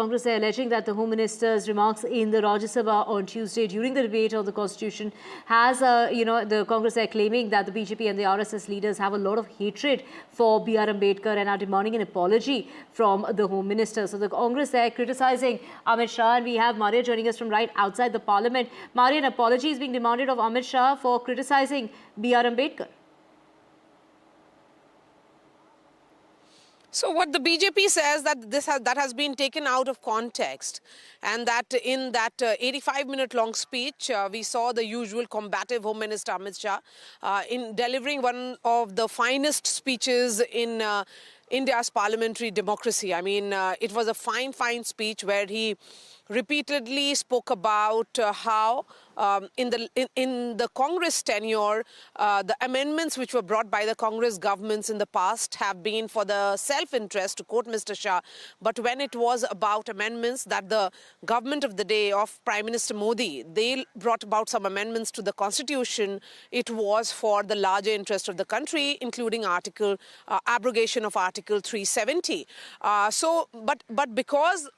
Congress are alleging that the Home Minister's remarks in the Rajya Sabha on Tuesday during the debate on the Constitution has, the Congress are claiming that the BJP and the RSS leaders have a lot of hatred for BR Ambedkar and are demanding an apology from the Home Minister. So the Congress are criticizing Amit Shah, and we have Maria joining us from right outside the Parliament. Maria, an apology is being demanded of Amit Shah for criticizing BR Ambedkar. So what the BJP says that that has been taken out of context, and that in that 85-minute long speech, we saw the usual combative Home Minister Amit Shah in delivering one of the finest speeches in India's parliamentary democracy. I mean, it was a fine speech where he repeatedly spoke about how in the Congress tenure, the amendments which were brought by the Congress governments in the past have been for the self-interest, to quote Mr. Shah. But when it was about amendments that the government of the day of Prime Minister Modi, they brought about some amendments to the Constitution, it was for the larger interest of the country, including abrogation of Article 370. But because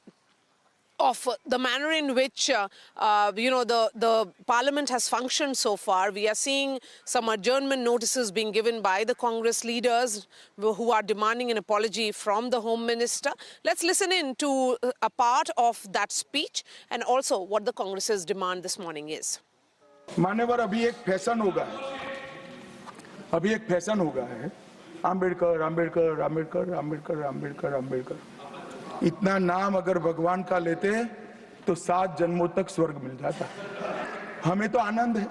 of the manner in which the Parliament has functioned so far, we are seeing some adjournment notices being given by the Congress leaders who are demanding an apology from the Home Minister. Let's listen in to a part of that speech and also what the Congress's demand this morning is. मान्यवर, अभी एक fashion हो गया है आम्बेडकर आम्बेडकर आम्बेडकर आम्बेडकर आम्बेडकर आम्बेडकर। इतना नाम अगर भगवान का लेते तो 7 जन्मों तक स्वर्ग मिल जाता। हमें तो आनंद है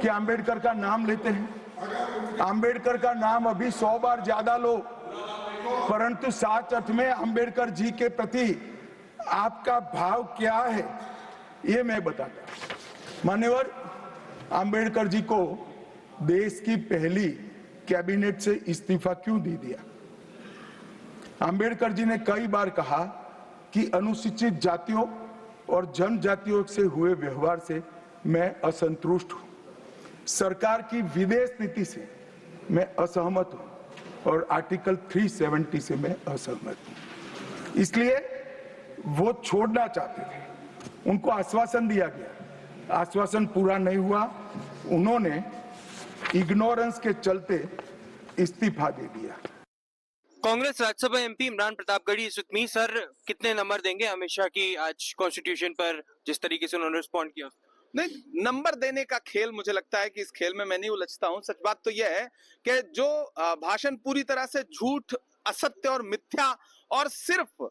कि आम्बेडकर का नाम लेते हैं। आम्बेडकर का नाम अभी 100 बार ज्यादा लो, परंतु साथ अर्थ में आम्बेडकर जी के प्रति आपका भाव क्या है ये मैं बताता। मान्यवर, आम्बेडकर जी को देश की पहली कैबिनेट से इस्तीफा क्यों दे दिया? अंबेडकर जी ने कई बार कहा कि अनुसूचित जातियों और जनजातियों से हुए व्यवहार से मैं असंतुष्ट हूं। सरकार की विदेश नीति से मैं असहमत हूं और आर्टिकल 370 से मैं असहमत हूं। इसलिए वो छोड़ना चाहते थे, उनको आश्वासन दिया गया, आश्वासन पूरा नहीं हुआ, उन्होंने इग्नोरेंस के चलते इस्तीफा दे दिया। कांग्रेस राज्यसभा एमपी इमरान प्रतापगढ़ी इस वक्त में। सर, कितने नंबर देंगे अमित शाह की आज कॉन्स्टिट्यूशन पर जिस तरीके से उन्होंने रिस्पॉन्ड किया? नहीं, नंबर देने का खेल मुझे लगता है कि इस खेल में मैं नहीं उलझता हूं। सच बात तो यह है कि जो भाषण पूरी तरह से झूठ, असत्य और मिथ्या और सिर्फ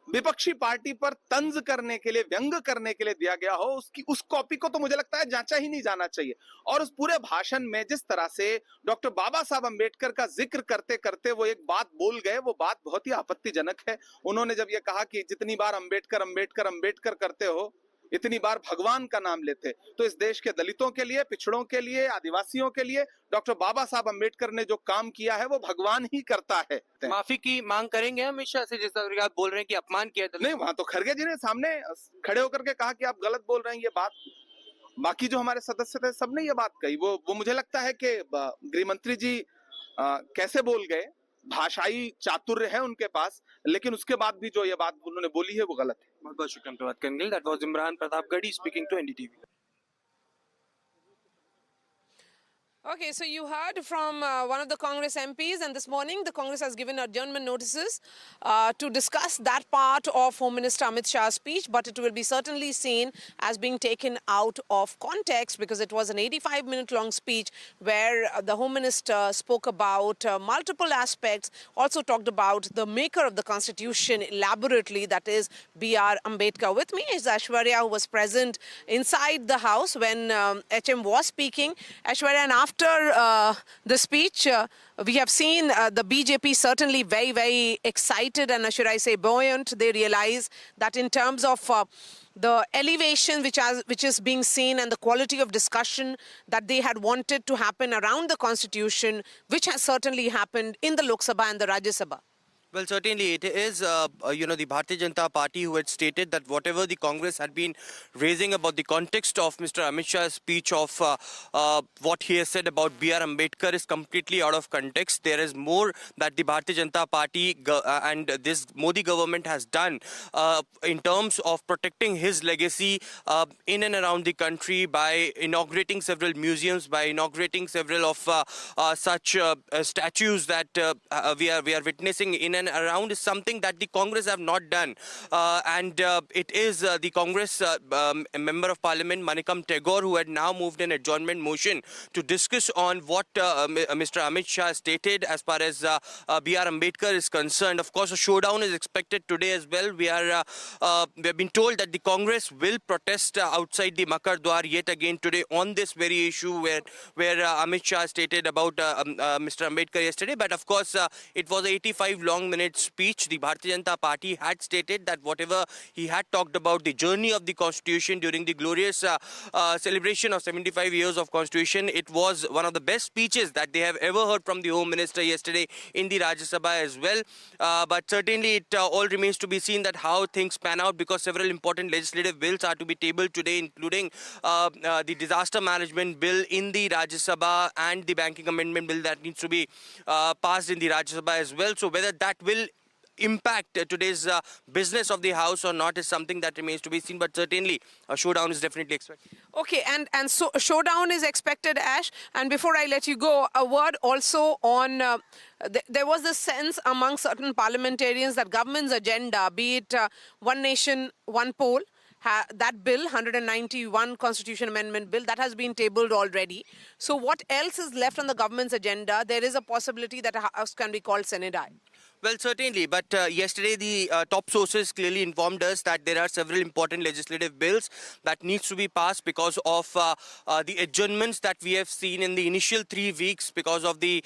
विपक्षी पार्टी पर तंज करने के लिए, व्यंग करने के लिए दिया गया हो, उस कॉपी को तो मुझे लगता है जांचा ही नहीं जाना चाहिए। और उस पूरे भाषण में जिस तरह से डॉक्टर बाबा साहब अंबेडकर का जिक्र करते करते वो एक बात बोल गए, वो बात बहुत ही आपत्तिजनक है। उन्होंने जब ये कहा कि जितनी बार अंबेडकर अंबेडकर अंबेडकर करते हो, इतनी बार भगवान का नाम लेते, तो इस देश के दलितों के लिए, पिछड़ों के लिए, आदिवासियों के लिए डॉक्टर बाबा साहब अंबेडकर ने जो काम किया है वो भगवान ही करता है। माफी की मांग करेंगे हमेशा से, जिस तरह आप बोल रहे हैं कि अपमान किया? नहीं, वहां तो खड़गे जी ने सामने खड़े होकर के कहा कि आप गलत बोल रहे हैं, ये बात। बाकी जो हमारे सदस्य थे सबने ये बात कही। वो मुझे लगता है कि गृह मंत्री जी कैसे बोल गए, भाषाई चातुर्य है उनके पास, लेकिन उसके बाद भी जो ये बात उन्होंने बोली है वो गलत है। बहुत बहुत शुक्रिया बात करने के लिए। That was Imran Pratapgarhi speaking to NDTV. Okay, so you heard from one of the Congress MPs, and this morning the Congress has given adjournment notices to discuss that part of Home Minister Amit Shah's speech, but it will be certainly seen as being taken out of context because it was an 85-minute long speech where the Home Minister spoke about multiple aspects, also talked about the maker of the Constitution elaborately, that is BR Ambedkar. With me is Aishwarya, who was present inside the House when HM was speaking. Aishwarya, and after the speech, we have seen the BJP certainly very, very excited and should I say buoyant. They realize that in terms of the elevation which is being seen and the quality of discussion that they had wanted to happen around the Constitution, which has certainly happened in the Lok Sabha and the Rajya Sabha. Well, certainly it is, the Bharatiya Janata Party who had stated that whatever the Congress had been raising about the context of Mr. Amit Shah's speech of what he has said about BR Ambedkar is completely out of context. There is more that the Bharatiya Janata Party and this Modi government has done in terms of protecting his legacy in and around the country by inaugurating several museums, by inaugurating several of such statues that we are witnessing in and around is something that the Congress have not done. And it is the Congress member of Parliament Manikam Tagore who had now moved an adjournment motion to discuss on what Mr. Amit Shah stated as far as BR Ambedkar is concerned. Of course, a showdown is expected today as well. We have been told that the Congress will protest outside the Makar Dwar yet again today on this very issue where Amit Shah stated about Mr. Ambedkar yesterday. But of course, it was an 85 long minute speech. The Bharatiya Janata Party had stated that whatever he had talked about the journey of the Constitution during the glorious celebration of 75 years of Constitution, it was one of the best speeches that they have ever heard from the Home Minister yesterday in the Rajya Sabha as well. But certainly it all remains to be seen that how things pan out, because several important legislative bills are to be tabled today, including the disaster management bill in the Rajya Sabha and the banking amendment bill that needs to be passed in the Rajya Sabha as well. So whether that will impact today's business of the House or not is something that remains to be seen, but certainly a showdown is definitely expected. Okay, and so a showdown is expected, Ash. And before I let you go, a word also on there was a sense among certain parliamentarians that government's agenda, be it one nation, one poll, that bill, 191 Constitution Amendment Bill, that has been tabled already. So what else is left on the government's agenda? There is a possibility that a house can be called Senate. Well, certainly, but yesterday the top sources clearly informed us that there are several important legislative bills that needs to be passed because of the adjournments that we have seen in the initial 3 weeks because of the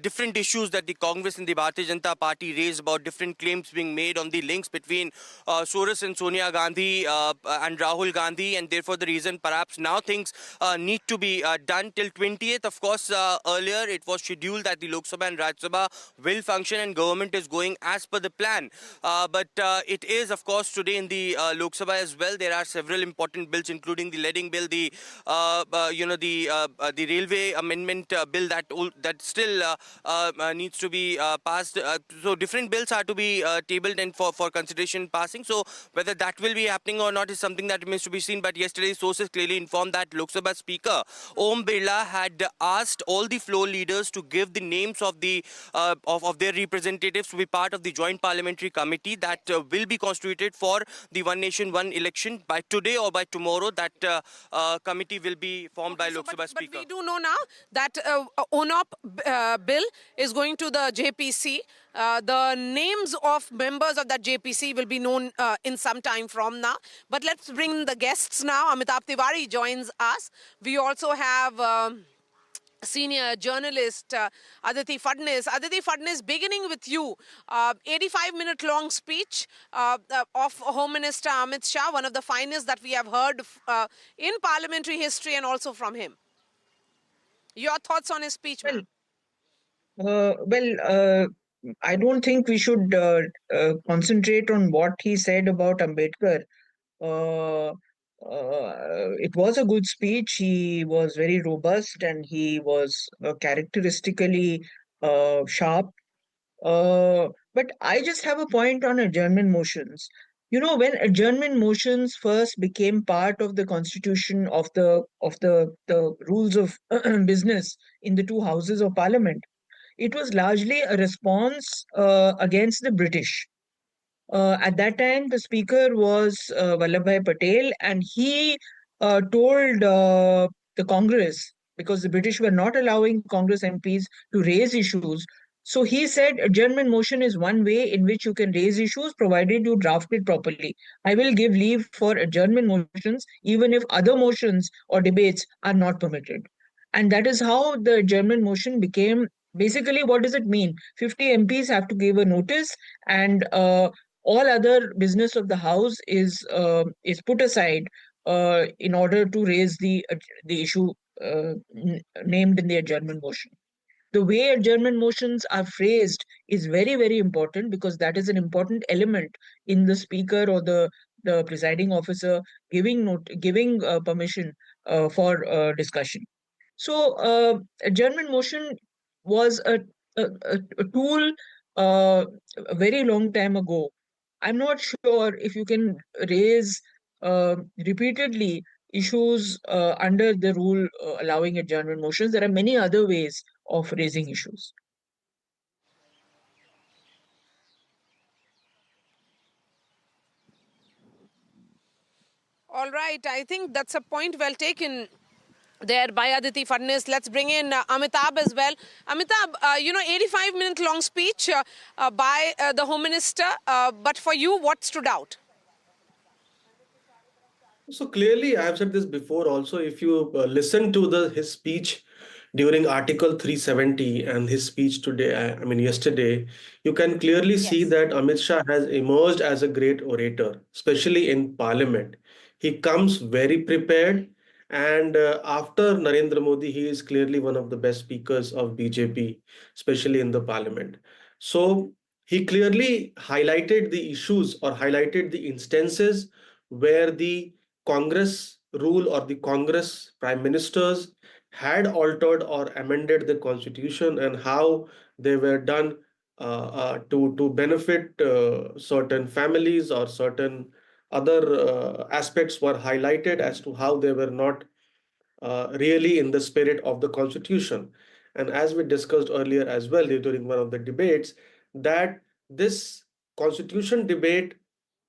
different issues that the Congress and the Bharatiya Janata Party raised about different claims being made on the links between Soros and Sonia Gandhi and Rahul Gandhi, and therefore the reason perhaps now things need to be done till 20th. Of course, earlier it was scheduled that the Lok Sabha and Rajya Sabha will function and government is going as per the plan. But it is, of course, today in the Lok Sabha as well. There are several important bills, including the leading bill, the railway amendment bill that still needs to be passed. So different bills are to be tabled and for consideration passing. So whether that will be happening or not is something that remains to be seen. But yesterday, sources clearly informed that Lok Sabha Speaker Om Birla had asked all the floor leaders to give the names of the of their representatives to be part of the joint parliamentary committee that will be constituted for the One Nation, One Election by today or by tomorrow. That committee will be formed by Lok Sabha Speaker. But we do know now that ONOP bill is going to the JPC. The names of members of that JPC will be known in some time from now. But let's bring the guests now. Amitabh Tiwari joins us. We also have senior journalist Aditi Fadnis. Aditi Fadnis, beginning with you, 85-minute long speech of Home Minister Amit Shah, one of the finest that we have heard in parliamentary history and also from him. Your thoughts on his speech, ma'am? I don't think we should concentrate on what he said about Ambedkar. It was a good speech. He was very robust and he was characteristically sharp. But I just have a point on adjournment motions. You know, when adjournment motions first became part of the constitution of the rules of business in the two houses of parliament, it was largely a response against the British. At that time, the speaker was Vallabhbhai Patel, and he told the Congress, because the British were not allowing Congress MPs to raise issues. So he said, adjournment motion is one way in which you can raise issues, provided you draft it properly. I will give leave for adjournment motions, even if other motions or debates are not permitted. And that is how the adjournment motion became. Basically, what does it mean? 50 MPs have to give a notice, and all other business of the House is put aside in order to raise the issue named in the adjournment motion. the way adjournment motions are phrased is very, very important, because that is an important element in the speaker or the presiding officer giving permission for discussion. So adjournment motion was a tool a very long time ago. I'm not sure if you can raise repeatedly issues under the rule allowing adjournment motions. There are many other ways of raising issues. All right, I think that's a point well taken there by Aditi Fadnis. Let's bring in Amitabh as well. Amitabh, 85-minute long speech by the Home Minister. But for you, what stood out? So clearly, I have said this before also, if you listen to his speech during Article 370 and his speech today, I mean yesterday, you can clearly see Yes. that Amit Shah has emerged as a great orator, especially in Parliament. He comes very prepared, and after Narendra Modi, he is clearly one of the best speakers of BJP, especially in the Parliament. So he clearly highlighted the issues or highlighted the instances where the Congress rule or the Congress prime ministers had altered or amended the constitution, and how they were done to benefit certain families, or certain other aspects were highlighted as to how they were not really in the spirit of the constitution. And as we discussed earlier as well during one of the debates, that this constitution debate,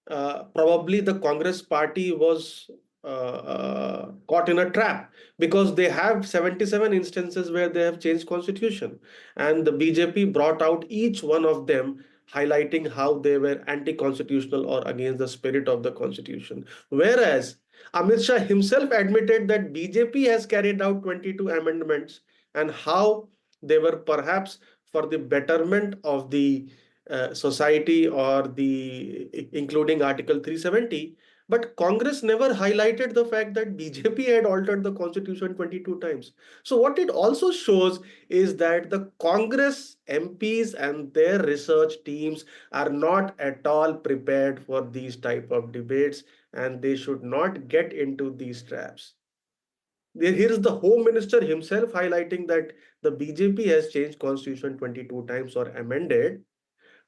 probably the Congress party was caught in a trap, because they have 77 instances where they have changed constitution, and the BJP brought out each one of them, highlighting how they were anti-constitutional or against the spirit of the constitution. Whereas Amit Shah himself admitted that BJP has carried out 22 amendments, and how they were perhaps for the betterment of the society, or including Article 370. But Congress never highlighted the fact that BJP had altered the constitution 22 times. So what it also shows is that the Congress MPs and their research teams are not at all prepared for these type of debates, and they should not get into these traps. Here is the Home Minister himself highlighting that the BJP has changed constitution 22 times or amended,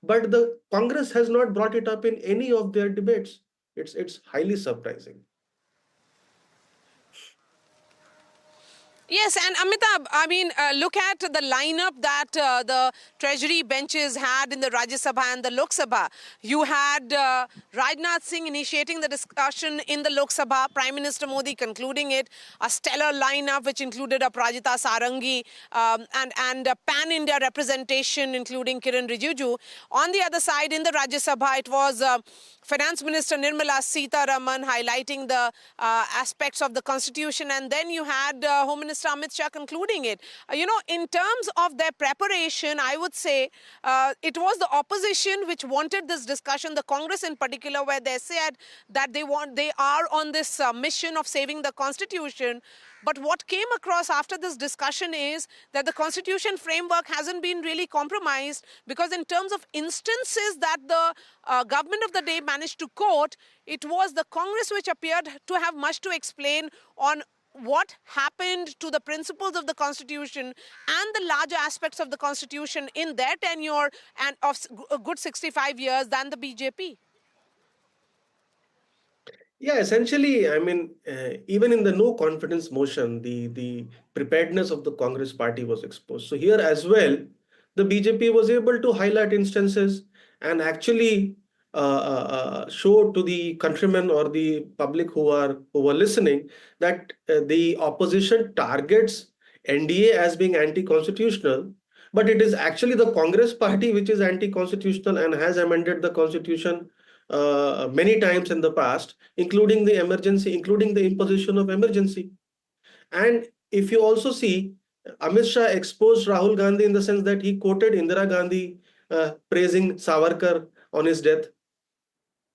but the Congress has not brought it up in any of their debates. It's highly surprising. Yes, and Amitabh, I mean, look at the lineup that the Treasury benches had in the Rajya Sabha and the Lok Sabha. You had Rajnath Singh initiating the discussion in the Lok Sabha, Prime Minister Modi concluding it, a stellar lineup which included Aprajita Sarangi and a pan-India representation including Kiran Rijiju. On the other side, in the Rajya Sabha, it was Finance Minister Nirmala Sitharaman highlighting the aspects of the constitution, and then you had Home Minister Amit Shah concluding it. In terms of their preparation, I would say it was the opposition which wanted this discussion, the Congress in particular, where they said that they are on this mission of saving the constitution. But what came across after this discussion is that the constitution framework hasn't been really compromised, because in terms of instances that the government of the day managed to quote, it was the Congress which appeared to have much to explain on what happened to the principles of the constitution and the larger aspects of the constitution in their tenure and of a good 65 years than the BJP. Yeah, essentially, I mean, even in the no confidence motion, the preparedness of the Congress party was exposed. So here as well, the BJP was able to highlight instances and actually show to the countrymen or the public who were listening that the opposition targets NDA as being anti-constitutional, but it is actually the Congress party which is anti-constitutional and has amended the constitution many times in the past, including the emergency, including the imposition of emergency. And if you also see, Amit Shah exposed Rahul Gandhi in the sense that he quoted Indira Gandhi praising Savarkar on his death.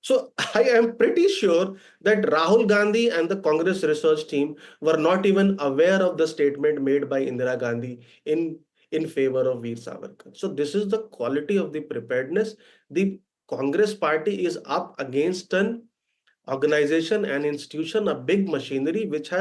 So I am pretty sure that Rahul Gandhi and the Congress research team were not even aware of the statement made by Indira Gandhi in favor of Veer Savarkar. So this is the quality of the preparedness. The Congress party is up against an organization, an institution, a big machinery which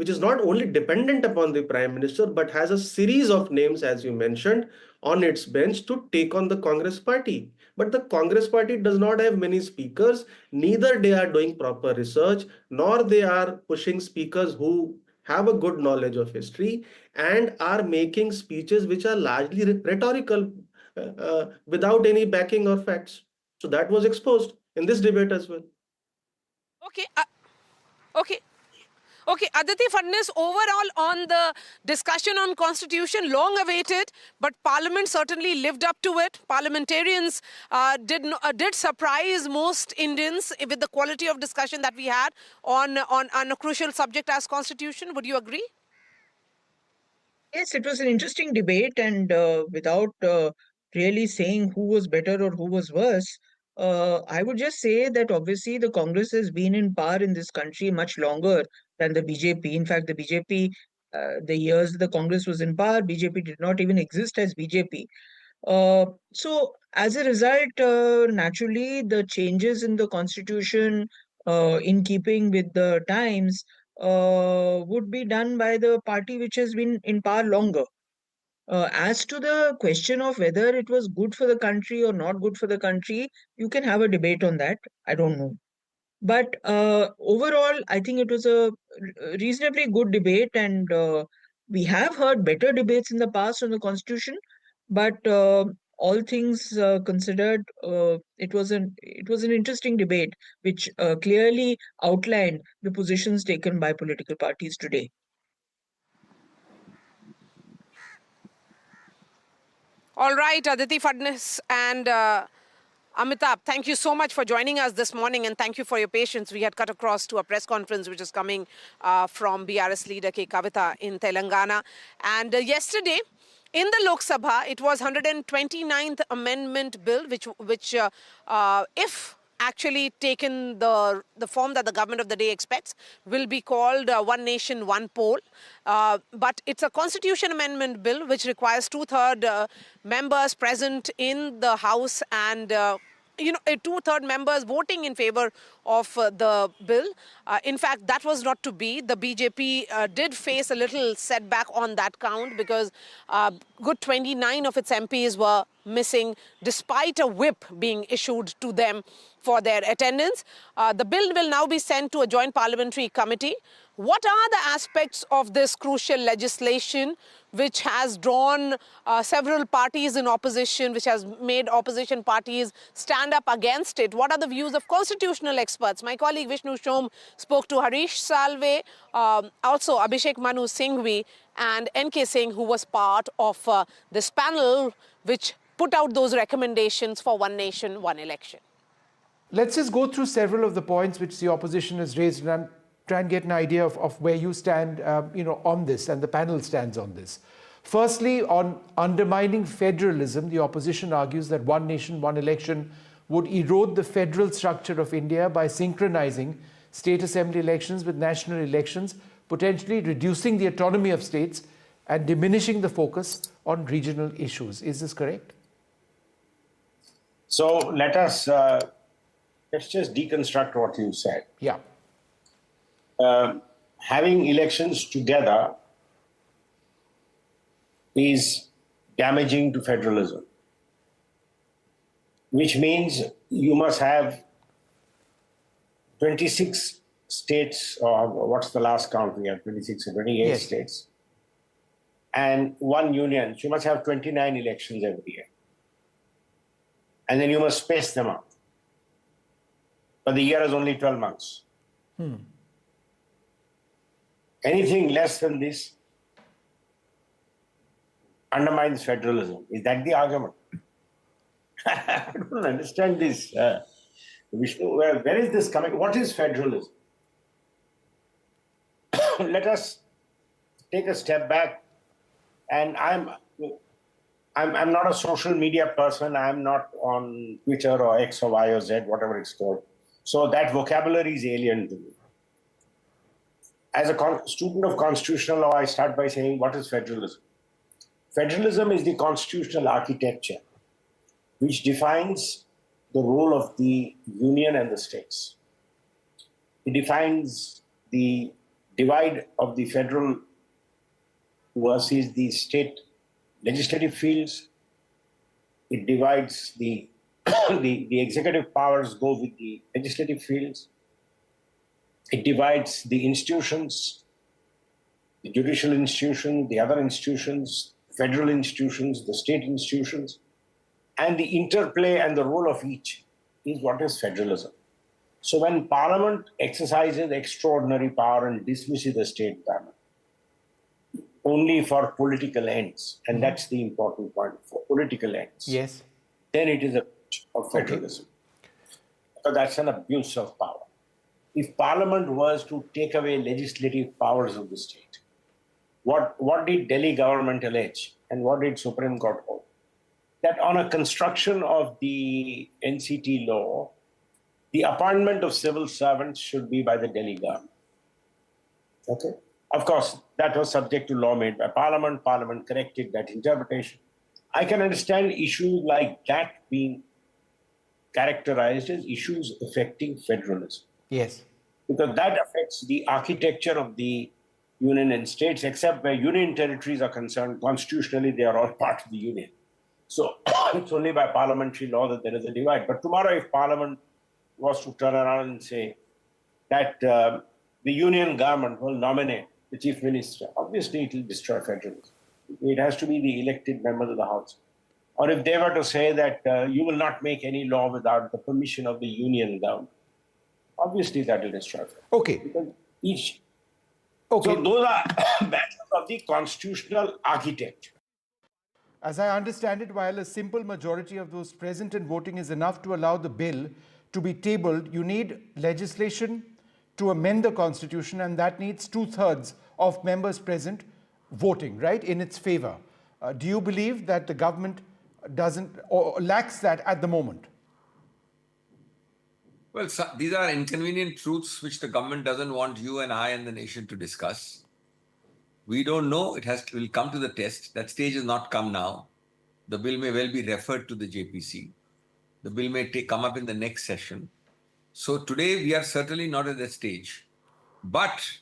is not only dependent upon the Prime Minister, but has a series of names, as you mentioned, on its bench to take on the Congress party. But the Congress party does not have many speakers, neither they are doing proper research, nor they are pushing speakers who have a good knowledge of history and are making speeches which are largely rhetorical without any backing or facts. So that was exposed in this debate as well. Okay. Okay. Okay, Aditi Fadnis, overall on the discussion on constitution, long awaited, but Parliament certainly lived up to it. Parliamentarians did surprise most Indians with the quality of discussion that we had on a crucial subject as constitution. Would you agree? Yes, it was an interesting debate, and without really saying who was better or who was worse, I would just say that obviously the Congress has been in power in this country much longer than the BJP. In fact, the BJP, the years the Congress was in power, BJP did not even exist as BJP. So, as a result, naturally, the changes in the constitution, in keeping with the times, would be done by the party which has been in power longer. As to the question of whether it was good for the country or not good for the country, you can have a debate on that. I don't know. But overall, I think it was a reasonably good debate, and we have heard better debates in the past on the constitution. But all things considered, it was an interesting debate, which clearly outlined the positions taken by political parties today. All right, Aditi Fadnis and Amitabh, thank you so much for joining us this morning, and thank you for your patience. We had cut across to a press conference which is coming from BRS leader K. Kavita in Telangana. And yesterday, in the Lok Sabha, it was 129th Amendment Bill, which if actually taken the form that the government of the day expects, will be called One Nation, One Poll. But it's a constitution amendment bill which requires two-thirds members present in the House and two-thirds members voting in favor of the bill. In fact, that was not to be. The BJP did face a little setback on that count because good 29 of its MPs were missing despite a whip being issued to them for their attendance. The bill will now be sent to a joint parliamentary committee. What are the aspects of this crucial legislation which has drawn several parties in opposition, which has made opposition parties stand up against it? What are the views of constitutional experts? My colleague Vishnu Shom spoke to Harish Salve, also Abhishek Manu Singhvi and NK Singh, who was part of this panel which put out those recommendations for One Nation, One Election. Let's just go through several of the points which the opposition has raised, and I'm trying to get an idea of where you stand, on this, and the panel stands on this. Firstly, on undermining federalism, the opposition argues that One Nation, One Election would erode the federal structure of India by synchronizing state assembly elections with national elections, potentially reducing the autonomy of states and diminishing the focus on regional issues. Is this correct? So let's just deconstruct what you said. Yeah. Having elections together is damaging to federalism, which means you must have 26 states, or what's the last count? We have 26 or 28 Yes. states, and one union. So you must have 29 elections every year. And then you must space them out. But the year is only 12 months. Anything less than this undermines federalism. Is that the argument? I don't understand this. Vishnu, where is this coming? What is federalism? Let us take a step back. And I'm not a social media person. I'm not on Twitter or X or Y or Z, whatever it's called. So that vocabulary is alien to me. As a student of constitutional law, I start by saying, what is federalism? Federalism is the constitutional architecture which defines the role of the union and the states. It defines the divide of the federal versus the state legislative fields. It divides the the executive powers go with the legislative fields. It divides the institutions, the judicial institution, the other institutions, federal institutions, the state institutions, and the interplay and the role of each is what is federalism. So when Parliament exercises extraordinary power and dismisses the state government only for political ends, and that's the important point, for political ends, Yes. then it is a breach of federalism. So that's an abuse of power. If Parliament was to take away legislative powers of the state, what did Delhi government allege and what did Supreme Court hold? That on a construction of the NCT law, the appointment of civil servants should be by the Delhi government. Okay? Of course, that was subject to law made by Parliament. Parliament corrected that interpretation. I can understand issues like that being characterized as issues affecting federalism. Yes. Because that affects the architecture of the union and states, except where union territories are concerned, constitutionally they are all part of the union. So it's only by parliamentary law that there is a divide. But tomorrow, if Parliament was to turn around and say that the union government will nominate the chief minister, obviously it will destroy federalism. It has to be the elected members of the House. Or if they were to say that you will not make any law without the permission of the union government, obviously that will destroy federalism. Okay. Because each. Okay. So those are matters of the constitutional architecture. As I understand it, while a simple majority of those present and voting is enough to allow the bill to be tabled, you need legislation to amend the constitution, and that needs 2/3 of members present voting, right, in its favor. Do you believe that the government doesn't or lacks that at the moment? Well, these are inconvenient truths which the government doesn't want you and I and the nation to discuss. We don't know. Will come to the test. That stage has not come now. The bill may well be referred to the JPC. The bill may come up in the next session. So today we are certainly not at that stage. But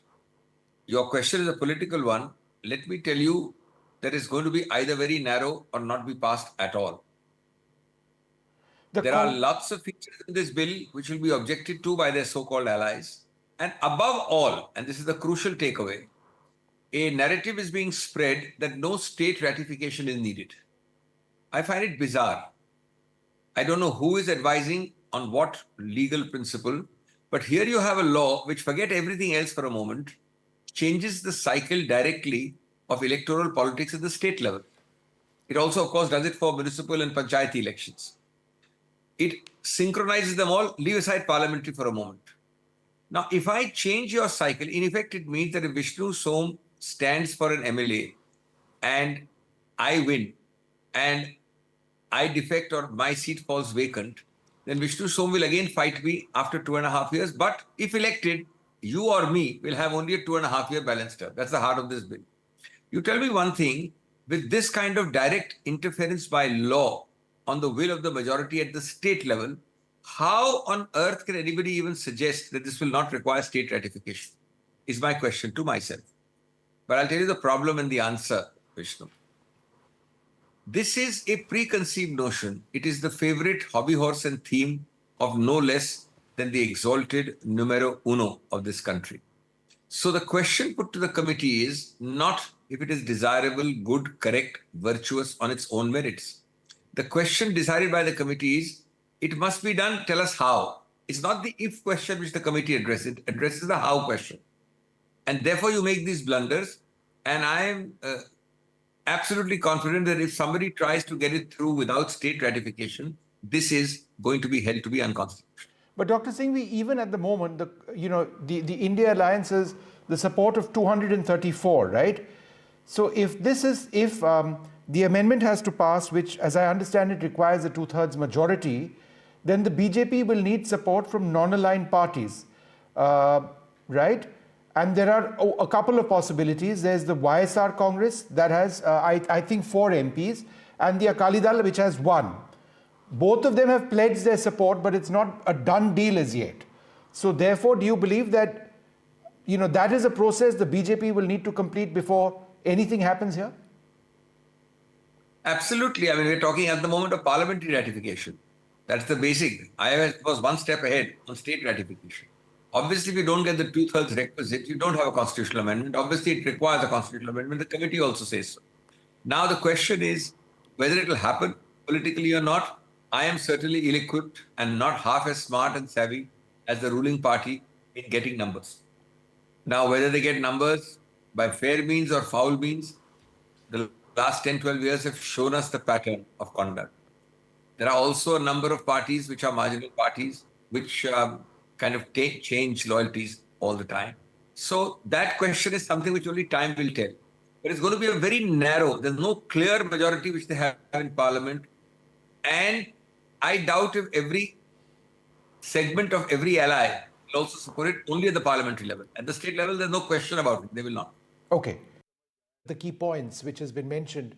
your question is a political one. Let me tell you that it's going to be either very narrow or not be passed at all. There are lots of features in this bill which will be objected to by their so-called allies. And above all, and this is the crucial takeaway, a narrative is being spread that no state ratification is needed. I find it bizarre. I don't know who is advising on what legal principle, but here you have a law which, forget everything else for a moment, changes the cycle directly of electoral politics at the state level. It also, of course, does it for municipal and panchayati elections. It synchronizes them all. Leave aside parliamentary for a moment. Now, if I change your cycle, in effect, it means that if Vishnu Som stands for an MLA and I win and I defect or my seat falls vacant, then Vishnu Som will again fight me after 2.5 years. But if elected, you or me will have only a 2.5-year balanced term. That's the heart of this bill. You tell me one thing, with this kind of direct interference by law on the will of the majority at the state level, how on earth can anybody even suggest that this will not require state ratification? Is my question to myself. But I'll tell you the problem and the answer, Vishnu. This is a preconceived notion. It is the favorite hobby horse and theme of no less than the exalted numero uno of this country. So the question put to the committee is not if it is desirable, good, correct, virtuous on its own merits. The question decided by the committee is, it must be done, tell us how. It's not the if question which the committee addresses, it addresses the how question. And therefore you make these blunders, and I am absolutely confident that if somebody tries to get it through without state ratification, this is going to be held to be unconstitutional. But Dr. Singhvi, even at the moment, the India Alliance has the support of 234, right? So if the amendment has to pass, which, as I understand it, requires a 2/3 majority, then the BJP will need support from non-aligned parties, right? And there are a couple of possibilities. There's the YSR Congress that has, I think, 4 MPs, and the Akali Dal, which has 1. Both of them have pledged their support, but it's not a done deal as yet. So therefore, do you believe that, that is a process the BJP will need to complete before anything happens here? Absolutely. I mean, we're talking at the moment of parliamentary ratification. That's the basic. I was one step ahead on state ratification. Obviously, if you don't get the 2/3 requisite, you don't have a constitutional amendment. Obviously, it requires a constitutional amendment. The committee also says so. Now, the question is whether it will happen politically or not. I am certainly ill-equipped and not half as smart and savvy as the ruling party in getting numbers. Now, whether they get numbers by fair means or foul means, the last 10, 12 years have shown us the pattern of conduct. There are also a number of parties which are marginal parties, which kind of change loyalties all the time. So that question is something which only time will tell. But it's going to be a very narrow, there's no clear majority which they have in parliament. And I doubt if every segment of every ally will also support it only at the parliamentary level. At the state level, there's no question about it. They will not. Okay. The key points which has been mentioned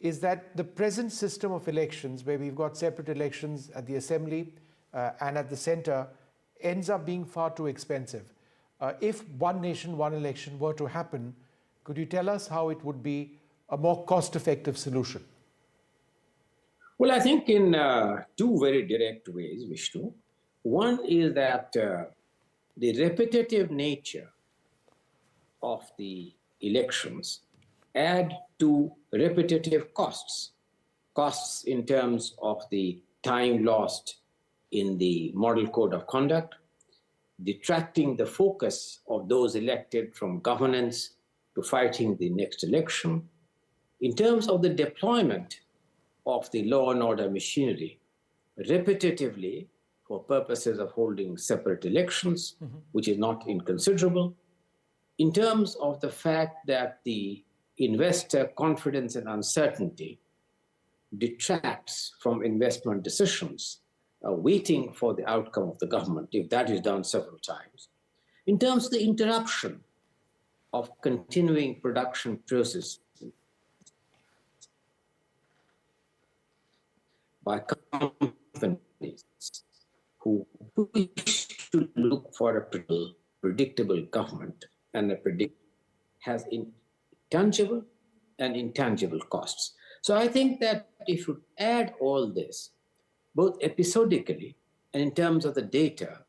is that the present system of elections, where we've got separate elections at the assembly and at the center, ends up being far too expensive. If one nation, one election were to happen, could you tell us how it would be a more cost-effective solution? Well, I think in 2 very direct ways, Vishnu. One is that the repetitive nature of the elections add to repetitive costs. Costs in terms of the time lost in the model code of conduct, detracting the focus of those elected from governance to fighting the next election. In terms of the deployment of the law and order machinery, repetitively for purposes of holding separate elections, which is not inconsiderable. In terms of the fact that the investor confidence and uncertainty detracts from investment decisions, waiting for the outcome of the government, if that is done several times. In terms of the interruption of continuing production process by companies who wish to look for a predictable government and has tangible and intangible costs. So I think that if you add all this, both episodically and in terms of the data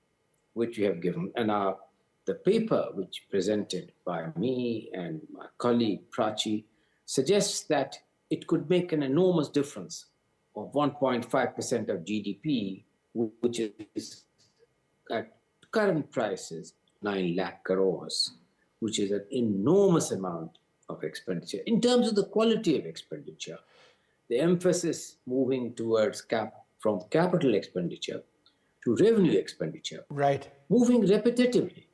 which you have given, and the paper which presented by me and my colleague Prachi suggests that it could make an enormous difference of 1.5% of GDP, which is at current prices 9 lakh crores, which is an enormous amount of expenditure. In terms of the quality of expenditure, the emphasis moving towards from capital expenditure to revenue expenditure, right, moving repetitively